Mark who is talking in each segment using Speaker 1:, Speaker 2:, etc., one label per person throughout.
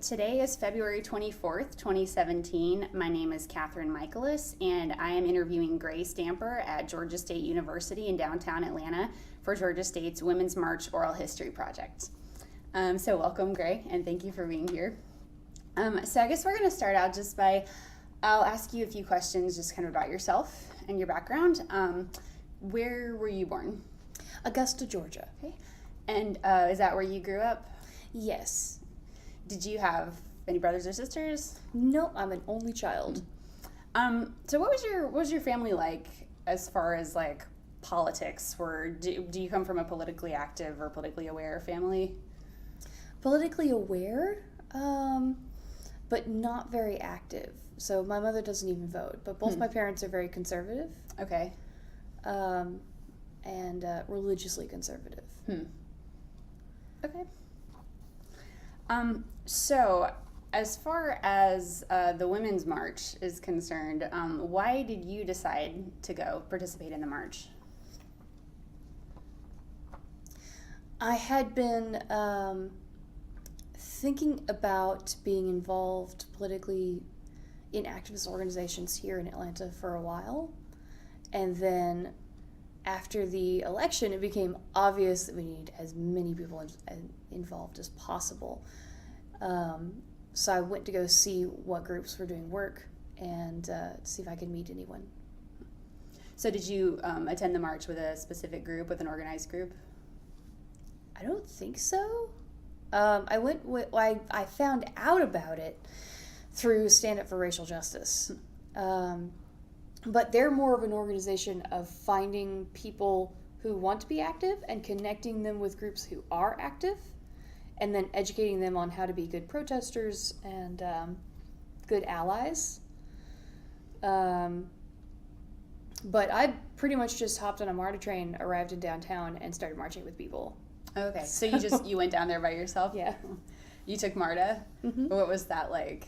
Speaker 1: today is February 24th, 2017. My name is Catherine Michaelis, and I am interviewing Gray Stamper at Georgia State University in downtown Atlanta for Georgia State's Women's March Oral History Project. So welcome, Gray, and thank you for being here. So I guess we're going to start out just by, I'll ask you a few questions just kind of about yourself and your background. Where were you born?
Speaker 2: Augusta, Georgia.
Speaker 1: Okay. And is that where you grew up?
Speaker 2: Yes.
Speaker 1: Did you have any brothers or sisters?
Speaker 2: No, I'm an only child.
Speaker 1: So what was your family like as far as like politics? Do you come from a politically active or politically aware family?
Speaker 2: Politically aware, but not very active. So my mother doesn't even vote, but both my parents are very conservative.
Speaker 1: Okay.
Speaker 2: And religiously conservative.
Speaker 1: Okay. So as far as the Women's March is concerned, why did you decide to go participate in the march?
Speaker 2: I had been thinking about being involved politically in activist organizations here in Atlanta for a while. And then after the election, it became obvious that we need as many people involved as possible. So I went to go see what groups were doing work and see if I could meet anyone.
Speaker 1: So did you attend the march with a specific group, with an organized group?
Speaker 2: I don't think so. I found out about it through Stand Up for Racial Justice. But they're more of an organization of finding people who want to be active and connecting them with groups who are active, and then educating them on how to be good protesters and good allies. But I pretty much just hopped on a MARTA train, arrived in downtown, and started marching with people.
Speaker 1: Okay, so you went down there by yourself?
Speaker 2: Yeah.
Speaker 1: You took MARTA? Mm-hmm. What was that like?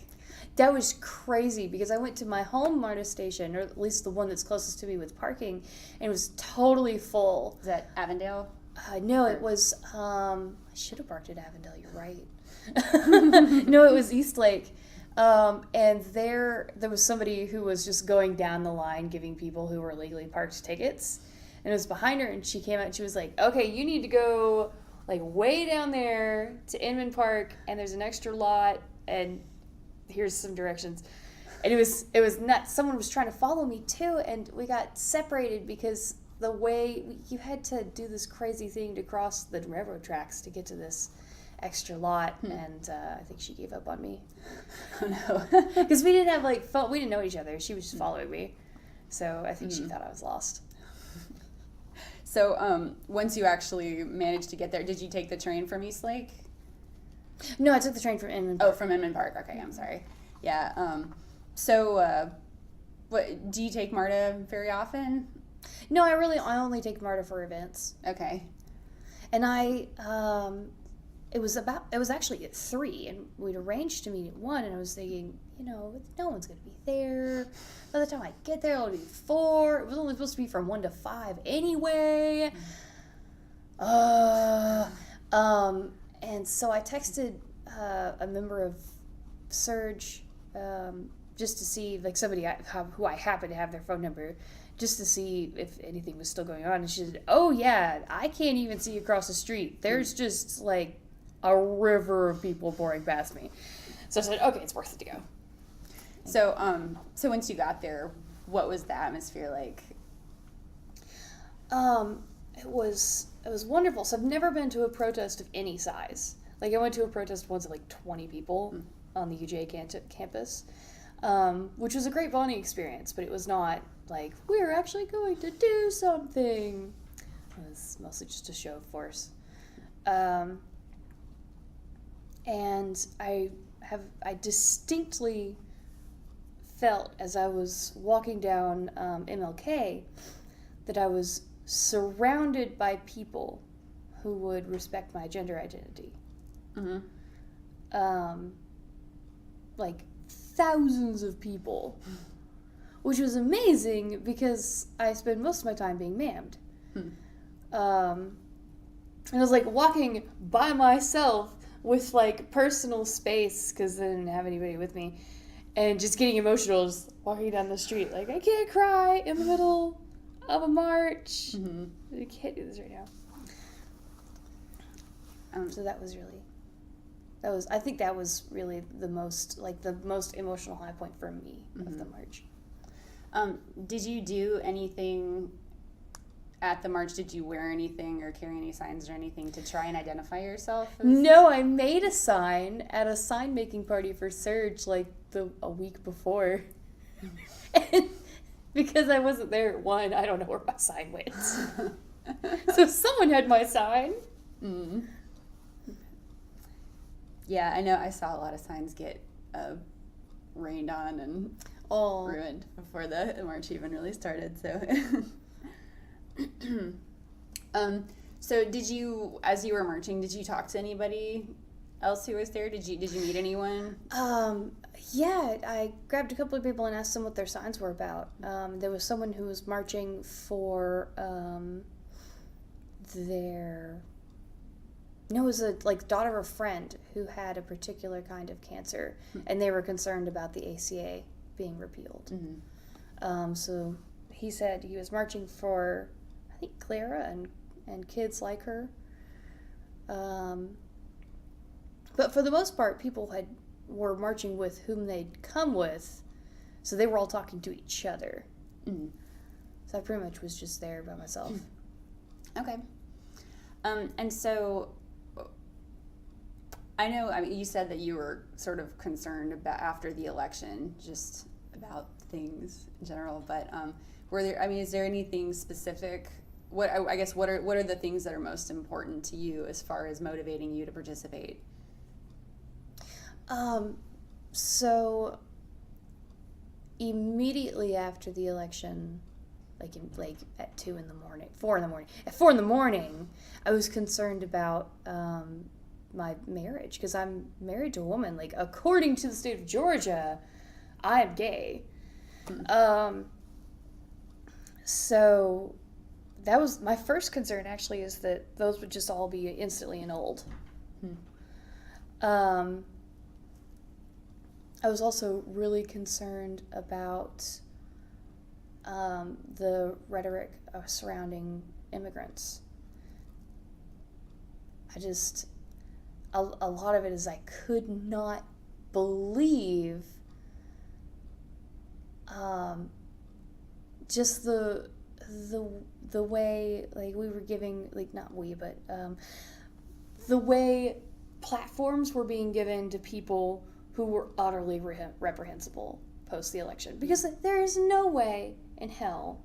Speaker 2: That was crazy because I went to my home MARTA station, or at least the one that's closest to me with parking, and it was totally full.
Speaker 1: Is that Avondale?
Speaker 2: No, it was, I should have parked at Avondale, you're right. No, it was Eastlake. And there was somebody who was just going down the line giving people who were illegally parked tickets. And it was behind her, and she came out and she was like, okay, you need to go like way down there to Inman Park, and there's an extra lot, and here's some directions. And it was nuts. Someone was trying to follow me too, and we got separated because the way you had to do this crazy thing to cross the railroad tracks to get to this extra lot, and I think she gave up on me.
Speaker 1: Oh no.
Speaker 2: Because we didn't have phone, we didn't know each other. She was just following me, so I think she thought I was lost.
Speaker 1: So once you actually managed to get there, did you take the train from Eastlake?
Speaker 2: No, I took the train from Inman Park.
Speaker 1: Oh, from Inman Park. Okay, I'm sorry. Yeah. So what do you take MARTA very often?
Speaker 2: No, I only take MARTA for events.
Speaker 1: Okay.
Speaker 2: And it was actually at 3, and we'd arranged to meet at 1, and I was thinking, no one's going to be there. By the time I get there, it'll be 4. It was only supposed to be from 1 to 5 anyway. And so I texted a member of Surge just to see, somebody who I happen to have their phone number, just to see if anything was still going on. And she said, oh yeah, I can't even see across the street. There's just a river of people pouring past me. So I said, okay, it's worth it to go.
Speaker 1: So once you got there, what was the atmosphere like?
Speaker 2: It was wonderful. So I've never been to a protest of any size. I went to a protest once of 20 people on the UGA campus, which was a great bonding experience, but it was not we're actually going to do something. It was mostly just a show of force. And I distinctly felt as I was walking down MLK that I was surrounded by people who would respect my gender identity.
Speaker 1: Mm-hmm.
Speaker 2: Thousands of people, which was amazing because I spend most of my time being ma'amed. And I was walking by myself with like personal space because I didn't have anybody with me, and just getting emotional, just walking down the street like I can't cry in the middle of a march.
Speaker 1: Mm-hmm.
Speaker 2: I can't do this right now. So that was really, I think that was really the most emotional high point for me of the march.
Speaker 1: Did you do anything at the march? Did you wear anything or carry any signs or anything to try and identify yourself?
Speaker 2: No, I made a sign at a sign making party for Surge like a week before. And because I wasn't there at one, I don't know where my sign went. So someone had my sign.
Speaker 1: Mm. Yeah, I know. I saw a lot of signs get rained on and ruined before the march even really started. So, so did you, as you were marching, did you talk to anybody else who was there? Did you meet anyone?
Speaker 2: Yeah, I grabbed a couple of people and asked them what their signs were about. There was someone who was marching for it was a daughter of a friend who had a particular kind of cancer, and they were concerned about the ACA being repealed.
Speaker 1: Mm-hmm.
Speaker 2: So he said he was marching for, I think, Clara and kids like her. But for the most part, people were marching with whom they'd come with, so they were all talking to each other.
Speaker 1: Mm-hmm.
Speaker 2: So I pretty much was just there by myself.
Speaker 1: Okay. And so I know, you said that you were sort of concerned about after the election, just about things in general, but is there anything specific? What are the things that are most important to you as far as motivating you to participate?
Speaker 2: So immediately after the election, at 4 in the morning, I was concerned about my marriage, because I'm married to a woman. According to the state of Georgia, I'm gay. So that was my first concern, actually, is that those would just all be instantly annulled. I was also really concerned about the rhetoric surrounding immigrants. A lot of it is I could not believe just the way we were giving, not we, but the way platforms were being given to people who were utterly reprehensible post the election. Because there is no way in hell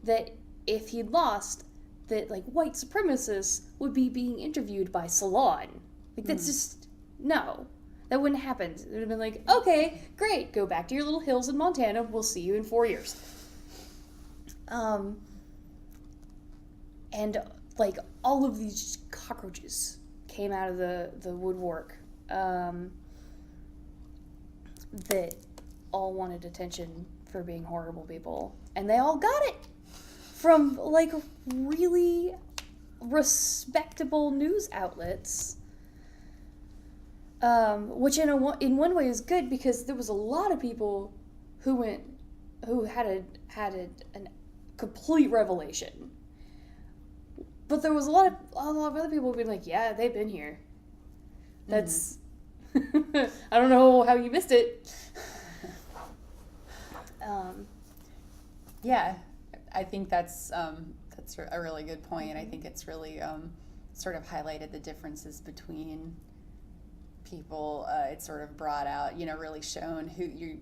Speaker 2: that if he'd lost, that white supremacists would be being interviewed by Salon. That's just, no. That wouldn't happen. It would have been okay, great, go back to your little hills in Montana, we'll see you in 4 years. And all of these cockroaches came out of the woodwork that all wanted attention for being horrible people. And they all got it from really respectable news outlets. Which in one way is good, because there was a lot of people who had a complete revelation, but there was a lot of other people who've been yeah, they've been here. That's I don't know how you missed it.
Speaker 1: Yeah, I think that's a really good point. I think it's really sort of highlighted the differences between people. It sort of brought out, really shown who you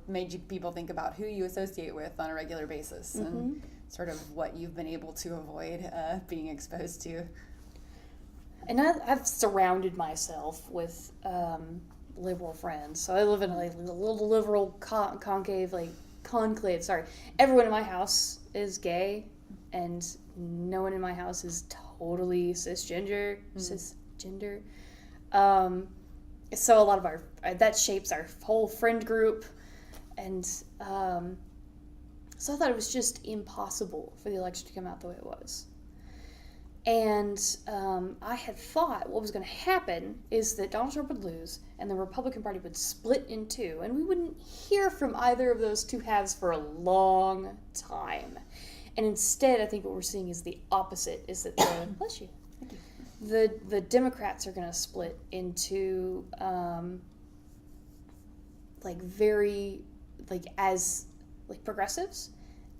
Speaker 1: made people think about who you associate with on a regular basis, and sort of what you've been able to avoid being exposed to.
Speaker 2: And I've surrounded myself with liberal friends. So I live in a little liberal conclave. Sorry, everyone in my house is gay, and no one in my house is totally cisgender. So a lot of that shapes our whole friend group, and so I thought it was just impossible for the election to come out the way it was. And I had thought what was going to happen is that Donald Trump would lose and the Republican Party would split in two, and we wouldn't hear from either of those two halves for a long time. And instead, I think what we're seeing is the opposite, is that the, bless you, thank you, the Democrats are going to split into like very, like as, like progressives,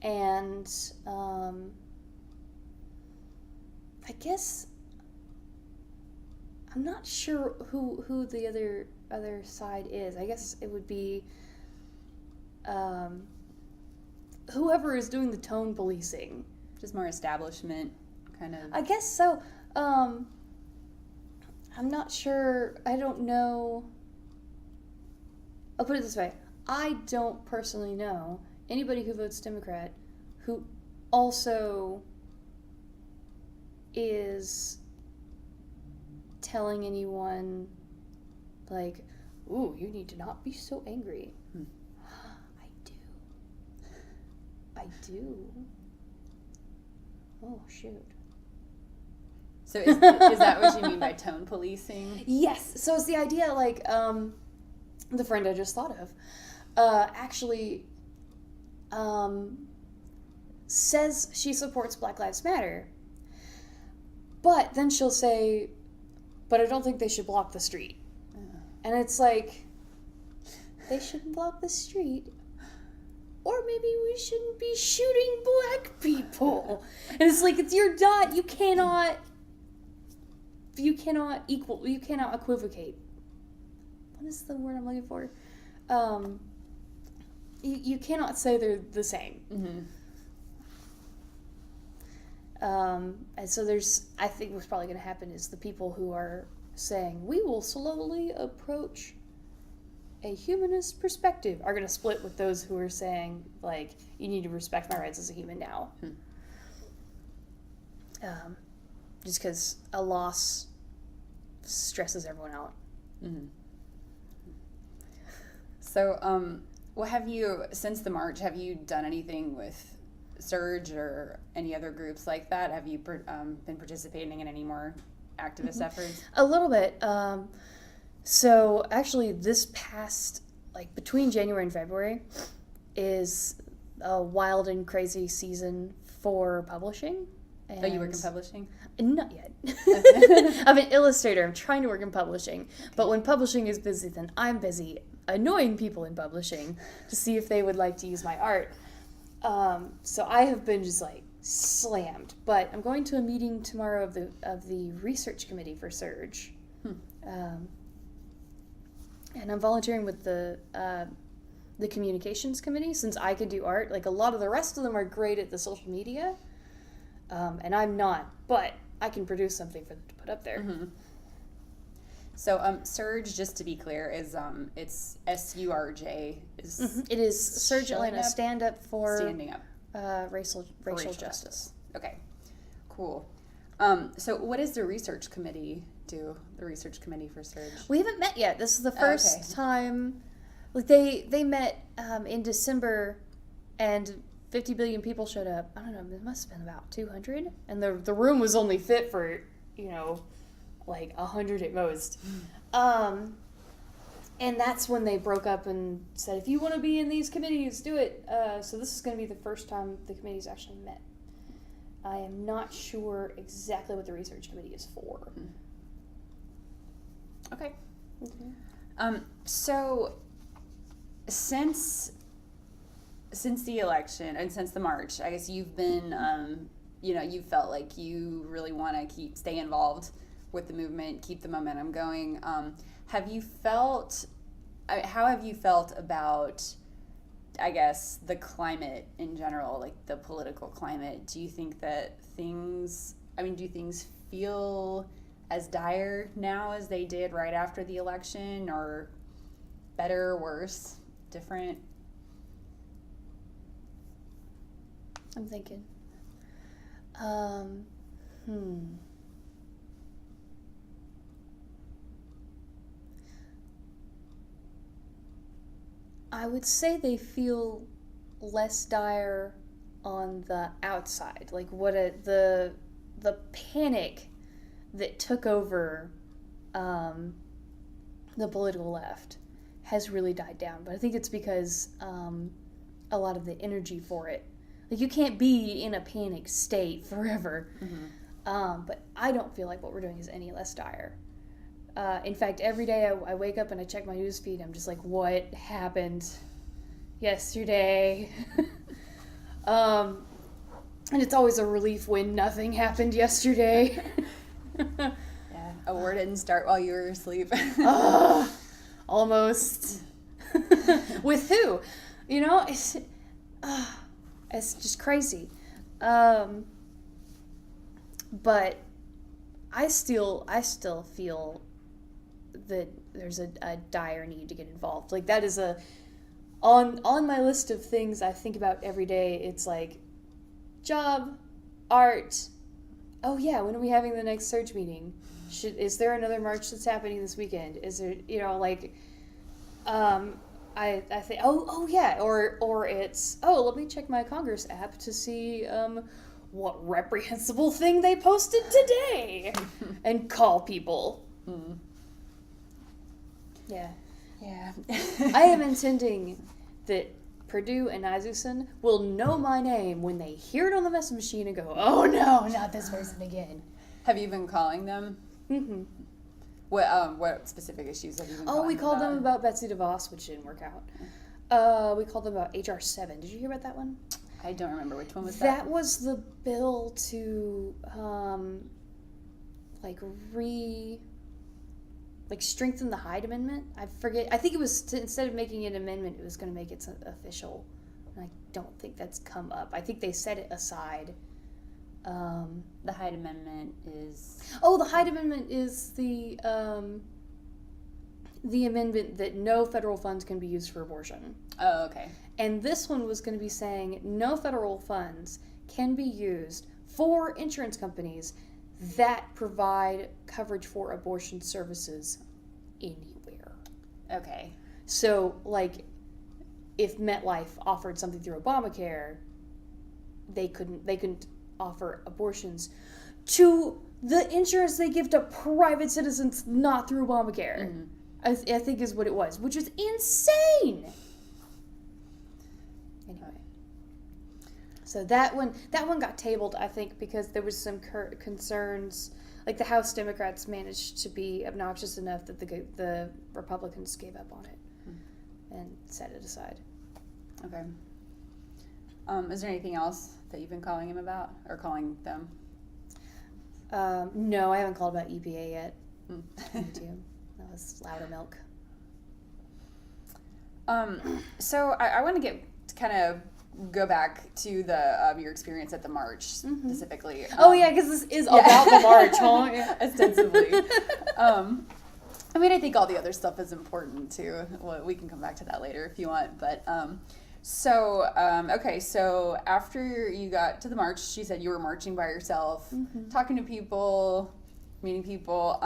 Speaker 2: and I guess I'm not sure who the other side is. I guess it would be whoever is doing the tone policing.
Speaker 1: Just more establishment kind of.
Speaker 2: I guess so. I'm not sure. I don't know. I'll put it this way. I don't personally know anybody who votes Democrat who also is telling anyone, like, ooh, you need to not be so angry. I do. Oh, shoot.
Speaker 1: So is that what you mean by tone policing?
Speaker 2: Yes. So it's the idea, like, the friend I just thought of, actually says she supports Black Lives Matter, but then she'll say, but I don't think they should block the street. And it's like, they shouldn't block the street, or maybe we shouldn't be shooting black people. And it's like, it's your dot. You cannot equivocate. What is the word I'm looking for? You cannot say they're the same.
Speaker 1: Mm-hmm.
Speaker 2: And so there's, I think what's probably going to happen is the people who are saying, we will slowly approach a humanist perspective, are going to split with those who are saying, like, you need to respect my rights as a human now. Just because a loss stresses everyone out.
Speaker 1: Mm-hmm. So, what have you, since the march, have you done anything with Surge or any other groups like that? Have you been participating in any more activist efforts?
Speaker 2: A little bit. So actually this past, like between January and February, is a wild and crazy season for publishing. And
Speaker 1: Oh, you work in publishing?
Speaker 2: Not yet. I'm an illustrator. I'm trying to work in publishing. But when publishing is busy, then I'm busy annoying people in publishing to see if they would like to use my art. So I have been just like slammed. But I'm going to a meeting tomorrow of the research committee for Surge. And I'm volunteering with the communications committee, since I could do art. Like, a lot of the rest of them are great at the social media, and I'm not. But I can produce something for them to put up there.
Speaker 1: Mm-hmm. So, Surge, just to be clear, is it's SURJ.
Speaker 2: It is Surge Atlanta, Stand Up for
Speaker 1: Standing Up
Speaker 2: racial justice.
Speaker 1: Okay, cool. So, what does the research committee do? The research committee for Surge?
Speaker 2: We haven't met yet. This is the first time. Like, they met in December, and 50 billion people showed up. I don't know. It must have been about 200, and the room was only fit for, like 100 at most. And that's when they broke up and said, if you want to be in these committees, do it. So this is going to be the first time the committees actually met. I am not sure exactly what the research committee is for.
Speaker 1: Okay. Mm-hmm. So since the election and since the march, I guess you've been, you felt like you really want to stay involved with the movement, keep the momentum going. How have you felt about, I guess, the climate in general, like the political climate? Do you think that do things feel as dire now as they did right after the election, or better, worse, different?
Speaker 2: I'm thinking. I would say they feel less dire on the outside. Like, the panic that took over the political left has really died down. But I think it's because a lot of the energy for it, like, you can't be in a panic state forever. But I don't feel like what we're doing is any less dire. In fact, every day I wake up and I check my news feed. I'm just like, what happened yesterday? And it's always a relief when nothing happened yesterday.
Speaker 3: Yeah, a war didn't start while you were asleep.
Speaker 2: Almost. With who? You know, it's just crazy. But I still feel that there's a dire need to get involved. Like, that is on my list of things I think about every day. It's like job, art. Oh yeah, when are we having the next search meeting? Is there another march that's happening this weekend? Is there, I think, oh yeah, or it's, let me check my Congress app to see what reprehensible thing they posted today and call people. Yeah. I am intending that Purdue and Isaacson will know my name when they hear it on the message machine and go, oh no, not this person again.
Speaker 3: Have you been calling them?
Speaker 2: Mm-hmm.
Speaker 3: What specific issues have you been calling them?
Speaker 2: We called them about Betsy DeVos, which didn't work out. We called them about HR 7. Did you hear about that one?
Speaker 3: I don't remember. Which one was that?
Speaker 2: That was the bill to strengthen the Hyde Amendment. I forget. I think it was instead of making an amendment, it was going to make it official. And I don't think that's come up. I think they set it aside.
Speaker 3: The Hyde Amendment is...
Speaker 2: Oh, the Hyde Amendment is the amendment that no federal funds can be used for abortion.
Speaker 3: Oh, okay.
Speaker 2: And this one was going to be saying no federal funds can be used for insurance companies that provide coverage for abortion services anywhere.
Speaker 3: Okay.
Speaker 2: So, like, if MetLife offered something through Obamacare, they couldn't offer abortions to the insurance they give to private citizens not through Obamacare.
Speaker 3: Mm-hmm.
Speaker 2: I think is what it was, which is insane. Anyway, so that one got tabled, I think, because there was some concerns. Like, the House Democrats managed to be obnoxious enough that the Republicans gave up on it and set it aside.
Speaker 3: Okay. Is there anything else that you've been calling him about, or calling them?
Speaker 2: No, I haven't called about EPA yet. Me too. That was louder milk.
Speaker 3: So I want to go back to the your experience at the march specifically.
Speaker 2: Yeah, because this is about the march, huh? Yeah.
Speaker 3: Ostensibly. I mean, I think all the other stuff is important too. Well, we can come back to that later if you want. But so after you got to the march, she said you were marching by yourself, talking to people, meeting people.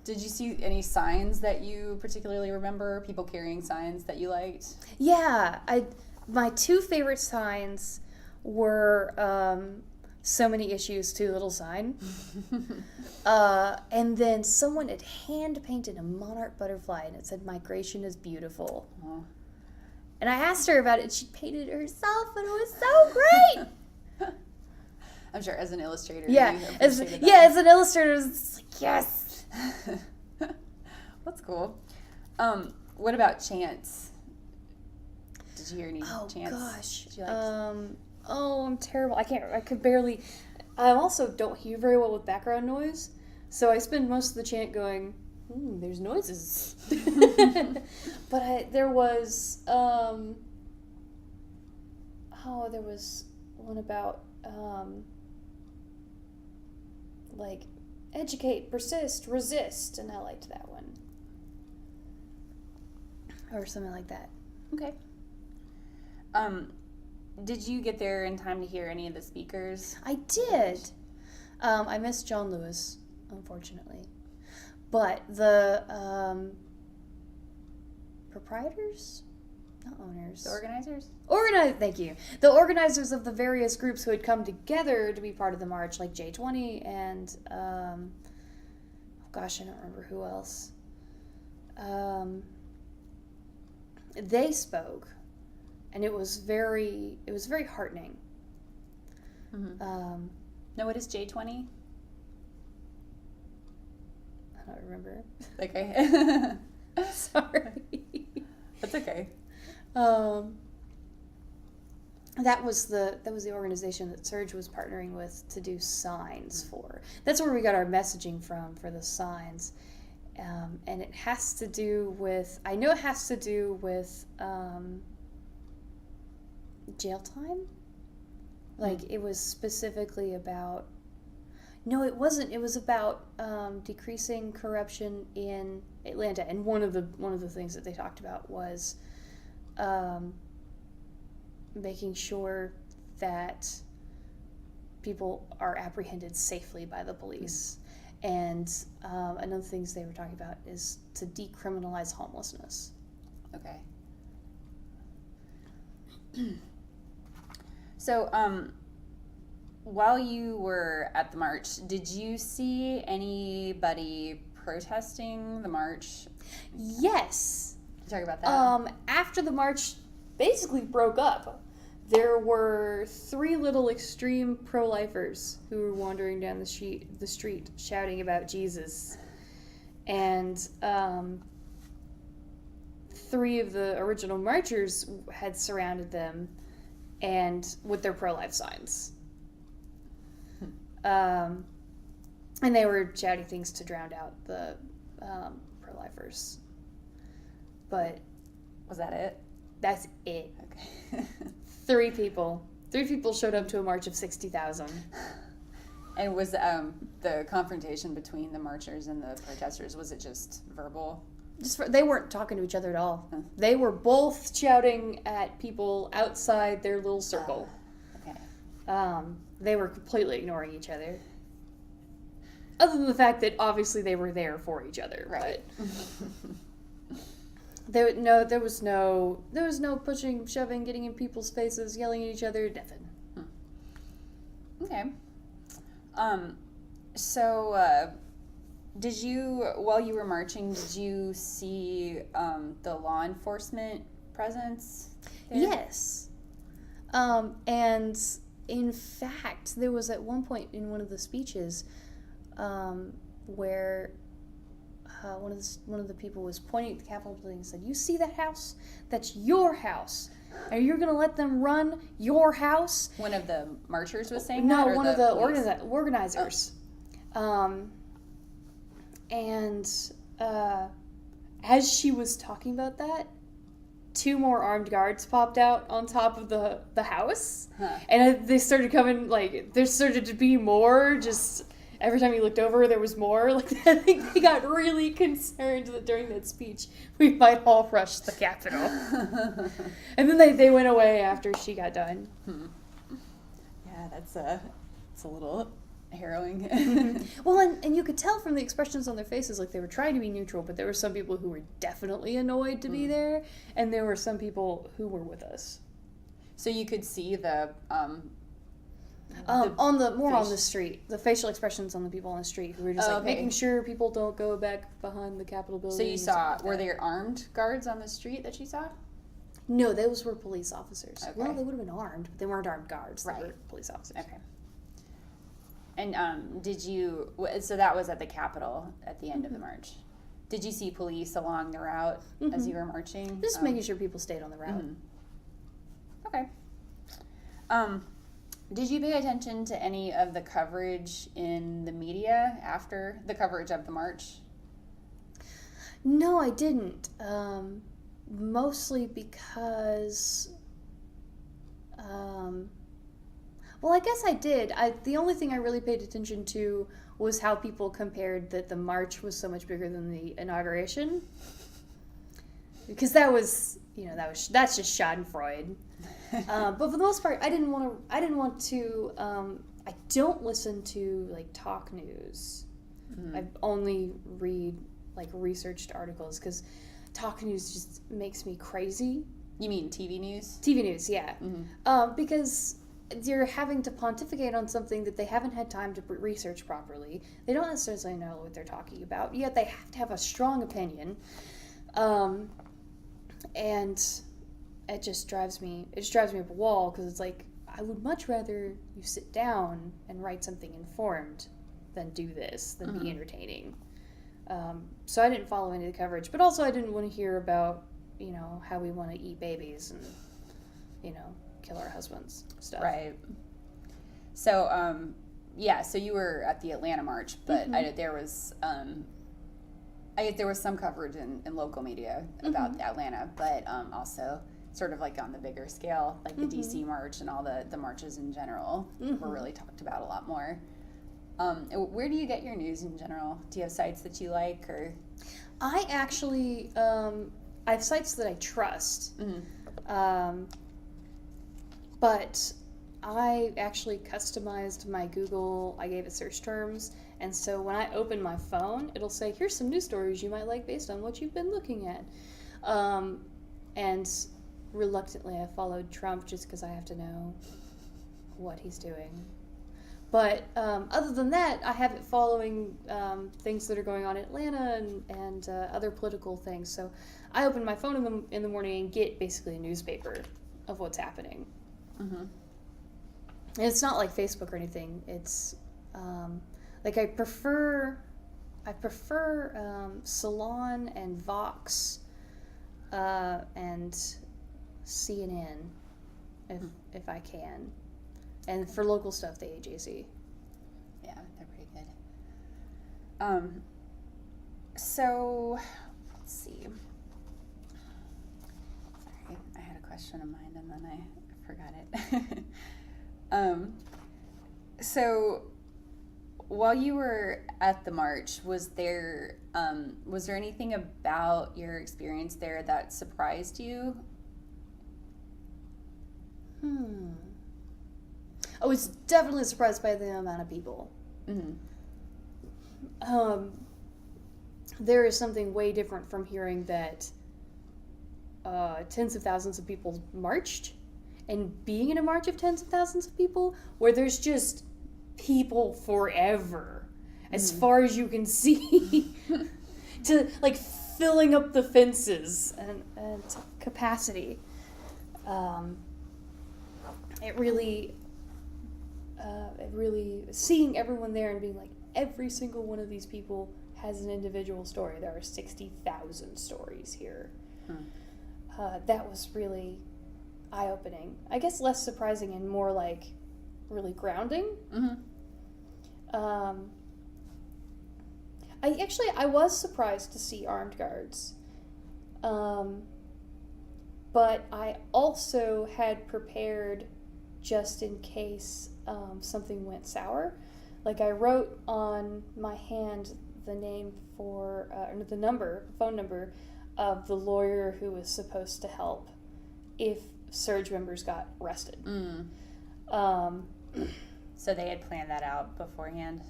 Speaker 3: Did you see any signs that you particularly remember? People carrying signs that you liked?
Speaker 2: Yeah, my two favorite signs were "So Many Issues, Too Little" sign, and then someone had hand painted a monarch butterfly and it said "Migration is beautiful."
Speaker 3: Oh.
Speaker 2: And I asked her about it. And she painted it herself, and it was so great.
Speaker 3: I'm sure as an illustrator,
Speaker 2: yeah,
Speaker 3: you
Speaker 2: as
Speaker 3: appreciated
Speaker 2: an illustrator, it's like, yes.
Speaker 3: That's cool. What about chants? Did you hear any chants?
Speaker 2: Oh gosh.
Speaker 3: Did you like?
Speaker 2: I'm terrible. I could barely. I also don't hear very well with background noise, so I spend most of the chant going, there's noises. But there was there was one about like educate, persist, resist, and I liked that one. Or something like that.
Speaker 3: Okay. Did you get there in time to hear any of the speakers?
Speaker 2: I did. I missed John Lewis, unfortunately. But the proprietors not owners.
Speaker 3: The organizers?
Speaker 2: Thank you. The organizers of the various groups who had come together to be part of the march, like J20 and, oh gosh, I don't remember who else. They spoke, and it was very heartening.
Speaker 3: Mm-hmm. Now, what is J20?
Speaker 2: I don't remember.
Speaker 3: Okay.
Speaker 2: Sorry.
Speaker 3: That's okay.
Speaker 2: That was the organization that Surge was partnering with to do signs for. That's where we got our messaging from for the signs, and it has to do with. I know it has to do with jail time. Like it was specifically about. No, it wasn't. It was about decreasing corruption in Atlanta, and one of the things that they talked about was making sure that people are apprehended safely by the police. And another things they were talking about is to decriminalize homelessness.
Speaker 3: Okay. So, while you were at the march, did you see anybody protesting the march?
Speaker 2: Yes.
Speaker 3: Talk about that.
Speaker 2: After the march basically broke up, there were 3 little extreme pro-lifers who were wandering down the street shouting about Jesus. And 3 of the original marchers had surrounded them and with their pro-life signs. And they were shouting things to drown out the pro-lifers. But
Speaker 3: Was that it?
Speaker 2: that's it.
Speaker 3: Okay.
Speaker 2: 3 people. 3 people showed up to a march of 60,000.
Speaker 3: And was the confrontation between the marchers and the protesters, was it just verbal?
Speaker 2: They weren't talking to each other at all.
Speaker 3: Huh.
Speaker 2: They were both shouting at people outside their little circle.
Speaker 3: Okay.
Speaker 2: They were completely ignoring each other. Other than the fact that obviously they were there for each other.
Speaker 3: Right.
Speaker 2: But there was no pushing, shoving, getting in people's faces, yelling at each other, nothing.
Speaker 3: Okay. So, did you, while you were marching, did you see the law enforcement presence there?
Speaker 2: Yes. And in fact, there was at one point in one of the speeches where one of the people was pointing at the Capitol building and said, "You see that house? That's your house. And you're going to let them run your house?"
Speaker 3: One of the marchers was saying
Speaker 2: No,
Speaker 3: that? Or
Speaker 2: one of the
Speaker 3: police?
Speaker 2: organizers. As she was talking about that, 2 more armed guards popped out on top of the house.
Speaker 3: Huh.
Speaker 2: And they started coming, like, there started to be more, just every time you looked over, there was more. Like, I think they got really concerned that during that speech, we might all rush the Capitol. And then they went away after she got done.
Speaker 3: Yeah, it's a little harrowing.
Speaker 2: Well, and you could tell from the expressions on their faces, like they were trying to be neutral, but there were some people who were definitely annoyed to be there, and there were some people who were with us.
Speaker 3: So you could see the
Speaker 2: On the street, the facial expressions on the people on the street who were just like
Speaker 3: okay.
Speaker 2: making sure people don't go back behind the Capitol building.
Speaker 3: So you
Speaker 2: and
Speaker 3: saw,
Speaker 2: stuff like
Speaker 3: were
Speaker 2: that.
Speaker 3: there armed guards on the street that you saw?
Speaker 2: No, those were police officers.
Speaker 3: Okay.
Speaker 2: Well, they would have been armed, but they weren't armed guards. They
Speaker 3: Right.
Speaker 2: were police officers.
Speaker 3: Okay. And did you, so that was at the Capitol at the end of the march. Did you see police along the route as you were marching?
Speaker 2: Just making sure people stayed on the route.
Speaker 3: Okay. Did you pay attention to any of the coverage in the media after the coverage of the march?
Speaker 2: No, I didn't. Mostly because, well, I guess I did. The only thing I really paid attention to was how people compared that the march was so much bigger than the inauguration. Because that's just Schadenfreude. But for the most part, I don't listen to like talk news. I only read like researched articles because talk news just makes me crazy.
Speaker 3: You mean TV news?
Speaker 2: TV news, yeah.
Speaker 3: Mm-hmm.
Speaker 2: Because you're having to pontificate on something that they haven't had time to research properly. They don't necessarily know what they're talking about, yet they have to have a strong opinion. And it just drives me up a wall, because it's like, I would much rather you sit down and write something informed than do this, than be entertaining. So I didn't follow any of the coverage, but also I didn't want to hear about, how we want to eat babies and, kill our husbands stuff.
Speaker 3: Right. So, so you were at the Atlanta March, but there was some coverage in local media about Atlanta, but also sort of like on the bigger scale, like the DC March and all the marches in general were really talked about a lot more. Where do you get your news in general? Do you have sites that you like, or?
Speaker 2: I actually, I have sites that I trust, but I actually customized my Google. I gave it search terms, and so when I open my phone, it'll say, here's some news stories you might like based on what you've been looking at. And reluctantly, I followed Trump just because I have to know what he's doing. But other than that, I have it following things that are going on in Atlanta and other political things. So I open my phone in the morning and get basically a newspaper of what's happening. And it's not like Facebook or anything. It's like I prefer Salon and Vox and CNN if I can. And for local stuff, the AJC.
Speaker 3: Yeah, they're pretty good. So, let's see. Sorry, I had a question in mind and then I forgot it. So, while you were at the march, was there anything about your experience there that surprised you?
Speaker 2: I was definitely surprised by the amount of people. There is something way different from hearing that tens of thousands of people marched and being in a march of tens of thousands of people where there's just people forever, as far as you can see, to like filling up the fences and capacity. It really seeing everyone there and being like, every single one of these people has an individual story. There are 60,000 stories here. That was really eye-opening. I guess less surprising and more like really grounding. I was surprised to see armed guards. But I also had prepared just in case something went sour. Like I wrote on my hand the name for the phone number of the lawyer who was supposed to help if surge members got arrested.
Speaker 3: So they had planned that out beforehand?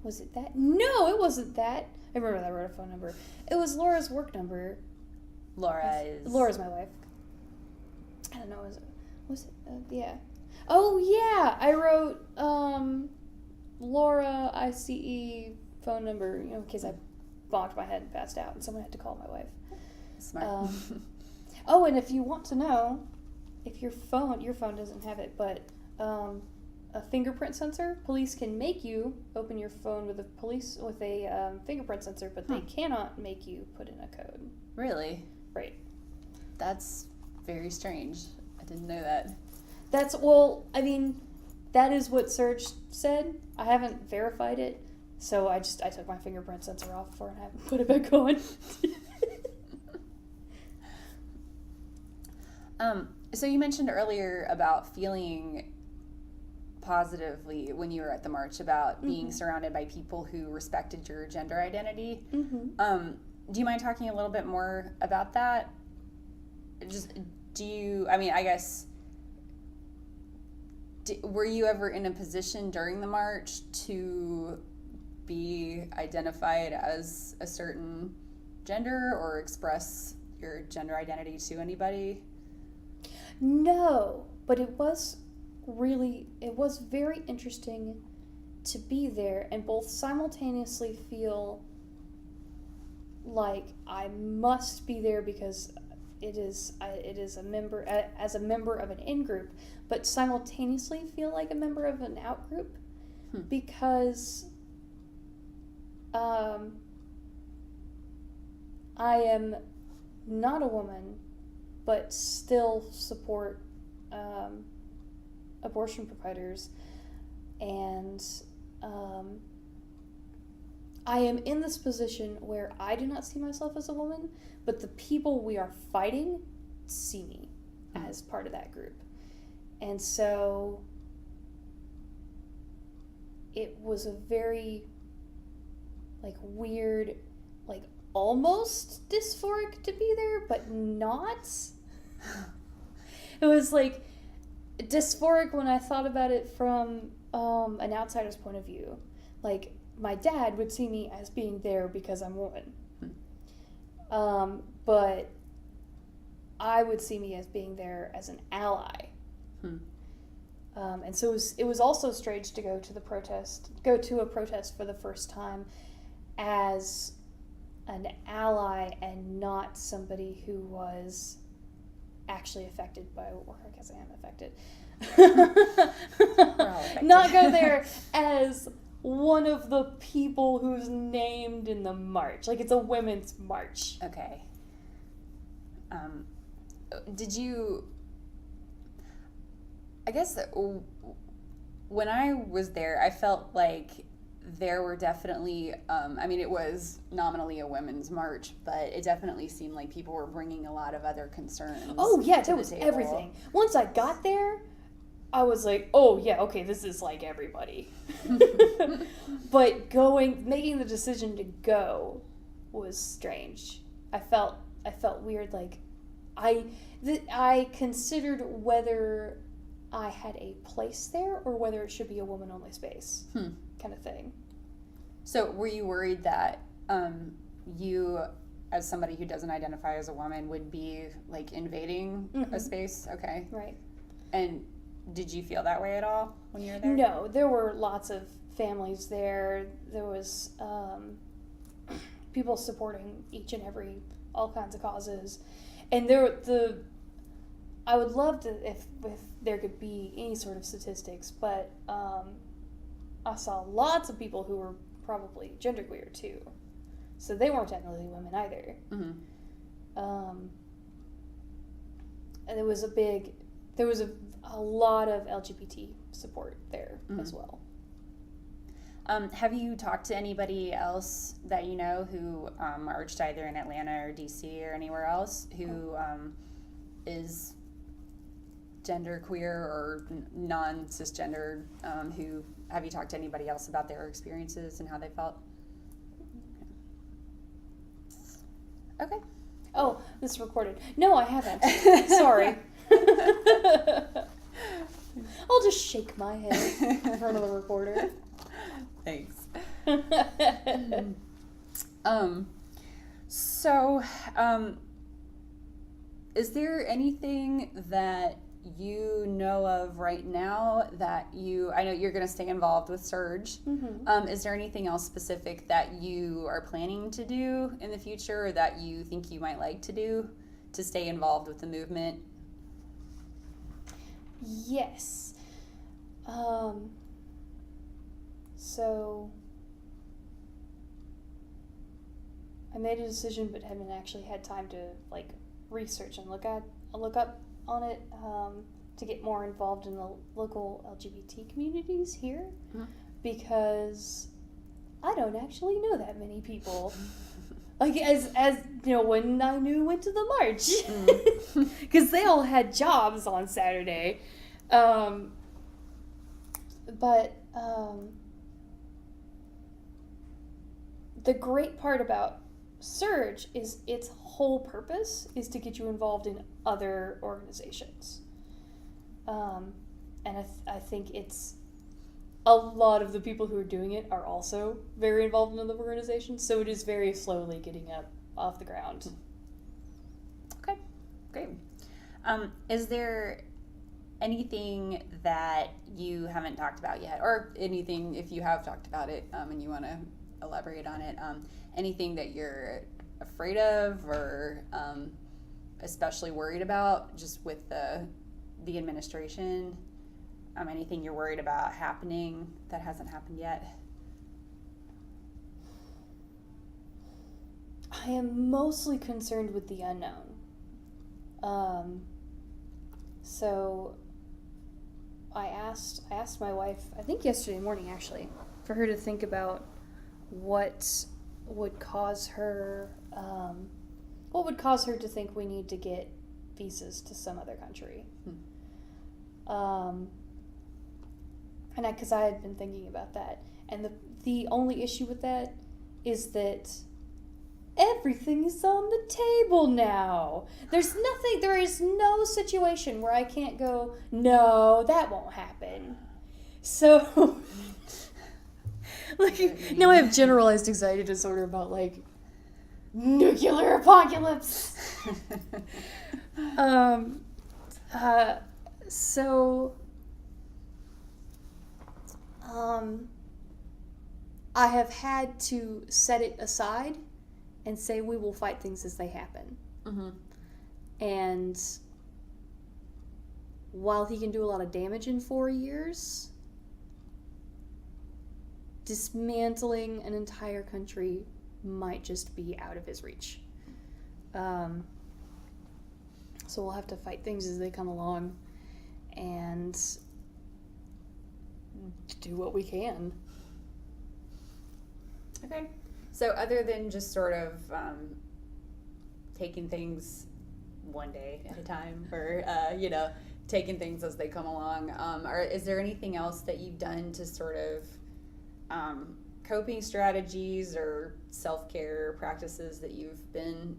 Speaker 2: Was it that? No, it wasn't that. I remember that I wrote a phone number. It was Laura's work number. Laura's my wife. I don't know. Was it? Yeah. Oh yeah, I wrote Laura ICE phone number, in case I bonked my head and passed out, and someone had to call my wife.
Speaker 3: Smart.
Speaker 2: Oh, and if you want to know, if your phone doesn't have it, but a fingerprint sensor, police can make you open your phone with a fingerprint sensor, but they cannot make you put in a code.
Speaker 3: Really?
Speaker 2: Right.
Speaker 3: That's very strange. I didn't know that.
Speaker 2: That is what Surge said. I haven't verified it, so I took my fingerprint sensor off before and haven't put it back on.
Speaker 3: So you mentioned earlier about feeling positively when you were at the march about being surrounded by people who respected your gender identity. Do you mind talking a little bit more about that? Were you ever in a position during the march to be identified as a certain gender or express your gender identity to anybody?
Speaker 2: No, but it was very interesting to be there and both simultaneously feel like I must be there because it is a member as a member of an in group, but simultaneously feel like a member of an out group because I am not a woman, but still support abortion providers, and I am in this position where I do not see myself as a woman, but the people we are fighting see me as part of that group. And so it was a very weird, almost dysphoric to be there, but not. It was dysphoric when I thought about it from an outsider's point of view. My dad would see me as being there because I'm a woman. But I would see me as being there as an ally. And so it was also strange to go to a protest for the first time as an ally and not somebody who was actually affected by war. I guess I am affected. Not go there as one of the people who's named in the march. It's a women's march.
Speaker 3: Okay. Did you... I guess when I was there, I felt like there were definitely, it was nominally a women's march, but it definitely seemed like people were bringing a lot of other concerns.
Speaker 2: Oh, yeah,
Speaker 3: to
Speaker 2: that
Speaker 3: the
Speaker 2: was
Speaker 3: table.
Speaker 2: everything. Once I got there, I was like, oh, yeah, okay, this is like everybody. But making the decision to go was strange. I felt weird, I considered whether I had a place there or whether it should be a woman-only space kind of thing.
Speaker 3: So were you worried that you, as somebody who doesn't identify as a woman, would be invading a space? Okay.
Speaker 2: Right.
Speaker 3: And did you feel that way at all when you were there?
Speaker 2: No, there were lots of families there. There was people supporting each and all kinds of causes. And I would love to, if there could be any sort of statistics, but I saw lots of people who were probably genderqueer too. So they weren't technically women either. And there was a lot of LGBT support there as well.
Speaker 3: Have you talked to anybody else that you know who marched either in Atlanta or DC or anywhere else who is genderqueer or non-cisgendered? Have you talked to anybody else about their experiences and how they felt? Okay.
Speaker 2: Oh, this is recorded. No, I haven't. Sorry. I'll just shake my head in front of the recorder.
Speaker 3: Thanks. Is there anything that you know of right now that I know you're going to stay involved with Surge. Is there anything else specific that you are planning to do in the future or that you think you might like to do to stay involved with the movement?
Speaker 2: Yes. So I made a decision but haven't actually had time to research and look up on it to get more involved in the local LGBT communities here because I don't actually know that many people. As when I went to the march because they all had jobs on Saturday, but the great part about Surge is its whole purpose is to get you involved in other organizations. And I think it's a lot of the people who are doing it are also very involved in other organizations, so it is very slowly getting up off the ground.
Speaker 3: Okay, great.
Speaker 1: Is there anything that you haven't talked about yet,
Speaker 3: Or anything, if you have talked about it and you want to elaborate on it, anything that you're afraid of or especially worried about just with the administration? Anything you're worried about happening that hasn't happened yet?
Speaker 2: I am mostly concerned with the unknown. So I asked my wife, I think yesterday morning actually, for her to think about what would cause her to think we need to get visas to some other country. And because I had been thinking about that, and the only issue with that is that everything is on the table now. There is no situation where I can't go, no, that won't happen. So, like, now I have generalized anxiety disorder about, like, nuclear apocalypse. I have had to set it aside and say we will fight things as they happen.
Speaker 3: Mm-hmm.
Speaker 2: And while he can do a lot of damage in 4 years, dismantling an entire country might just be out of his reach. So we'll have to fight things as they come along and do what we can.
Speaker 3: Okay. So other than just sort of taking things one day at a time, or taking things as they come along, is there anything else that you've done to sort of coping strategies or self-care practices that you've been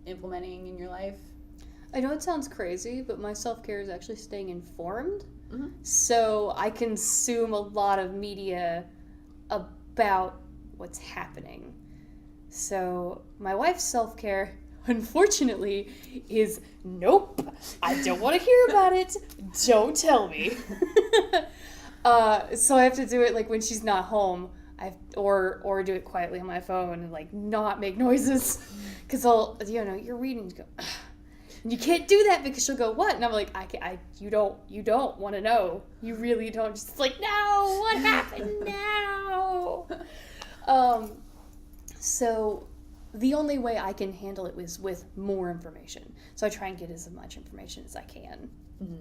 Speaker 3: implementing in your life?
Speaker 2: I know it sounds crazy, but my self-care is actually staying informed.
Speaker 3: Mm-hmm.
Speaker 2: So I consume a lot of media about what's happening. So my wife's self-care, unfortunately, is nope, I don't want to hear about it. Don't tell me. So I have to do it like when she's not home. Or do it quietly on my phone and like not make noises, because you're reading and you go, ugh. And you can't do that because she'll go, what? And I'm like, you don't want to know. You really don't. Just like, no, what happened now? So the only way I can handle it is with more information. So I try and get as much information as I can.
Speaker 3: Mm-hmm.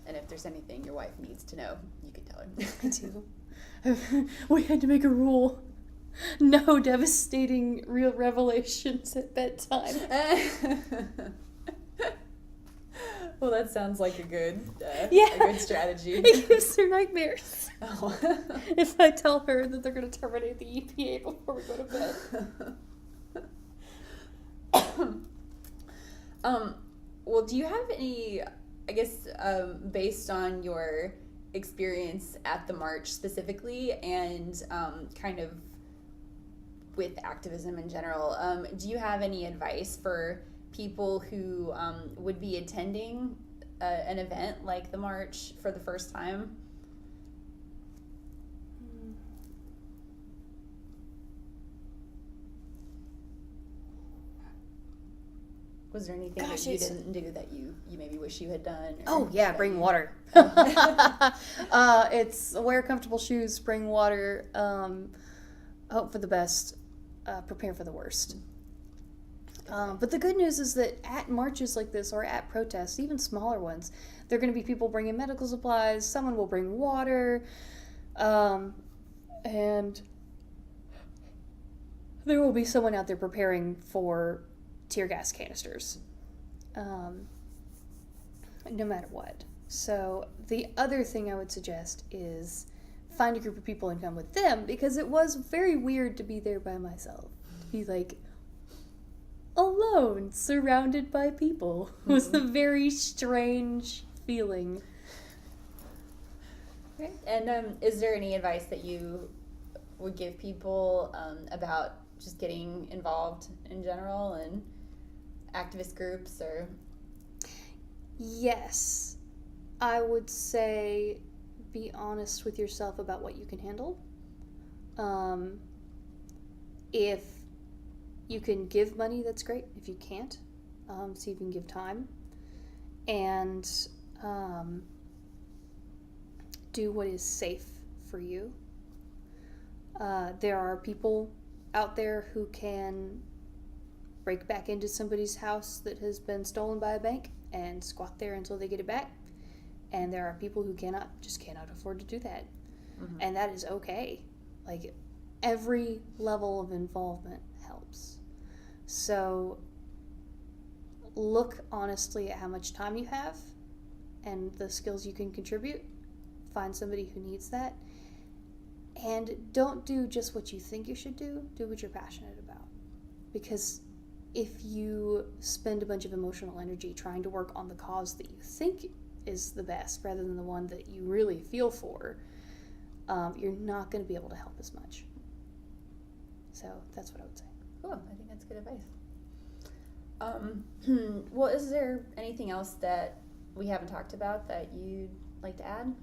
Speaker 3: And if there's anything your wife needs to know, you can tell her.
Speaker 2: I do. We had to make a rule. No devastating real revelations at bedtime.
Speaker 3: Well, that sounds like a good strategy.
Speaker 2: It gives her nightmares.
Speaker 3: Oh.
Speaker 2: If I tell her that they're going to terminate the EPA before we go to bed.
Speaker 3: Well, do you have any, I guess, based on your experience at the march specifically and kind of with activism in general, do you have any advice for people who would be attending an event like the march for the first time? Was there anything that you didn't do that you maybe wish you had done?
Speaker 2: Oh yeah, bring water. It's wear comfortable shoes, bring water, hope for the best, prepare for the worst. But the good news is that at marches like this or at protests, even smaller ones, there are going to be people bringing medical supplies, someone will bring water, and there will be someone out there preparing for tear gas canisters, no matter what. So the other thing I would suggest is find a group of people and come with them, because it was very weird to be there by myself. To be like alone, surrounded by people. It was a very strange feeling.
Speaker 3: Okay. And is there any advice that you would give people about just getting involved in general and activist groups or?
Speaker 2: Yes, I would say be honest with yourself about what you can handle. If you can give money, that's great. If you can't, see if you can give time. And do what is safe for you. There are people out there who can break back into somebody's house that has been stolen by a bank and squat there until they get it back. And there are people who cannot afford to do that.
Speaker 3: Mm-hmm.
Speaker 2: And that is okay. Like, every level of involvement helps. So look honestly at how much time you have and the skills you can contribute. Find somebody who needs that. And don't do just what you think you should do what you're passionate about. Because if you spend a bunch of emotional energy trying to work on the cause that you think is the best rather than the one that you really feel for, you're not going to be able to help as much. So that's what I would say.
Speaker 3: Cool. I think that's good advice. Well, is there anything else that we haven't talked about that you'd like to add?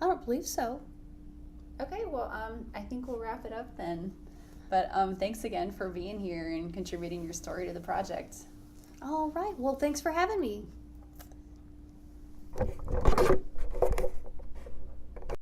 Speaker 2: I don't believe so.
Speaker 3: Okay, well, I think we'll wrap it up then. But thanks again for being here and contributing your story to the project.
Speaker 2: All right. Well, thanks for having me.